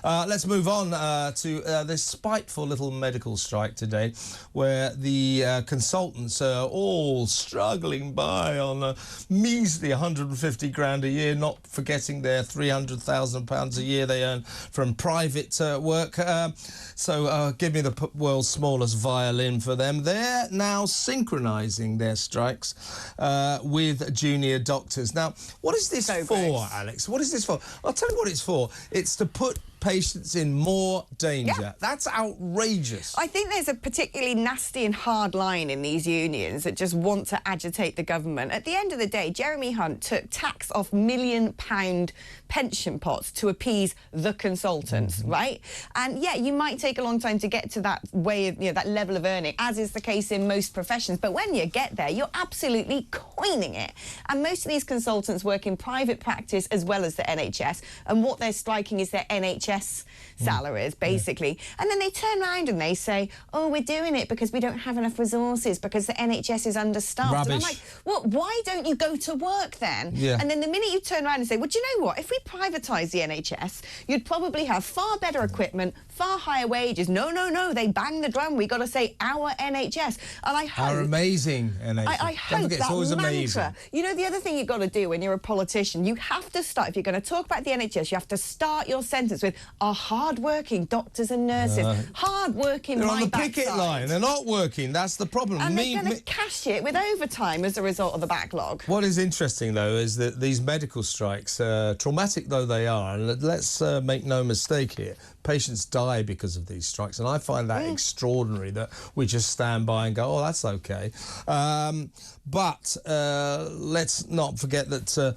Let's move on to this spiteful little medical strike today, where the consultants are all struggling by on a measly 150 grand a year, not forgetting their £300,000 a year they earn from private work. So give me the world's smallest violin for them. They're now synchronising their strikes with junior doctors. Now, what is this for, Alex? What is this for? I'll tell you what it's for. It's to put patients in more danger. Yeah. That's outrageous. I think there's a particularly nasty and hard line in these unions that just want to agitate the government. At the end of the day, Jeremy Hunt took tax off £1 million pension pots to appease the consultants, right? And yeah, you might take a long time to get to that way of, that level of earning, as is the case in most professions. But when you get there, you're absolutely coining it. And most of these consultants work in private practice as well as the NHS. And what they're striking is their NHS salaries, basically. And then they turn around and they say, oh, we're doing it because we don't have enough resources, because the NHS is understaffed. Rubbish. And I'm like, well, why don't you go to work then? Yeah. And then the minute you turn around and say, well, do you know what? If we privatise the NHS, you'd probably have far better equipment, far higher wages. No, no, no, they bang the drum. We got to say our NHS. And I hope... Our amazing NHS. I hope that it's always mantra. amazing. You know, the other thing you've got to do when you're a politician, you have to start, if you're going to talk about the NHS, you have to start your sentence with our hard-working doctors and nurses. Hard-working, they're on the backside. picket line. They're not working. That's the problem. And they're going to cash it with overtime as a result of the backlog. What is interesting, though, is that these medical strikes, traumatic though they are, and let's make no mistake here, patients die because of these strikes, and I find that extraordinary that we just stand by and go, oh, that's okay. But let's not forget that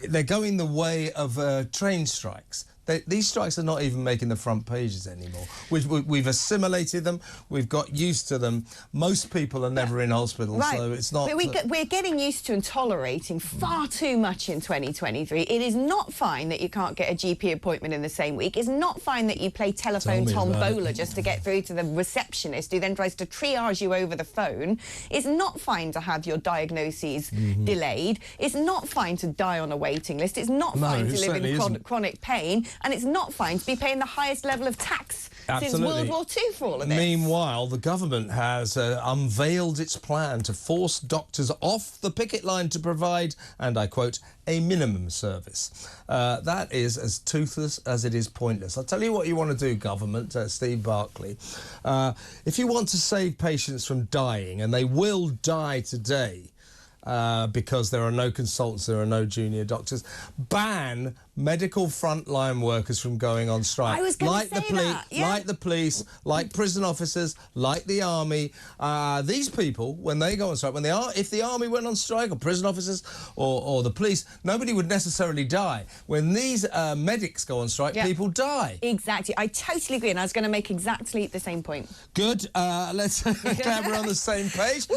they're going the way of train strikes. These strikes are not even making the front pages anymore. We've assimilated them. We've got used to them. Most people are never in hospital, so it's not... But we're getting used to and tolerating far too much in 2023. It is not fine that you can't get a GP appointment in the same week. It's not fine that you play telephone tombola just to get through to the receptionist who then tries to triage you over the phone. It's not fine to have your diagnoses delayed. It's not fine to die on a waiting list. It's not fine to live in chronic pain. And it's not fine to be paying the highest level of tax since World War II for all of this. Meanwhile, the government has unveiled its plan to force doctors off the picket line to provide, and I quote, a minimum service. That is as toothless as it is pointless. I'll tell you what you want to do, government, Steve Barclay. If you want to save patients from dying, and they will die today, because there are no consultants, there are no junior doctors, ban medical frontline workers from going on strike. I was going to say that. Yeah. Like the police, like prison officers, like the army. These people, when they go on strike, if the army went on strike, or prison officers, or the police, nobody would necessarily die. When these medics go on strike, people die. Exactly. I totally agree, and I was going to make exactly the same point. Good. Let's glad we're on the same page.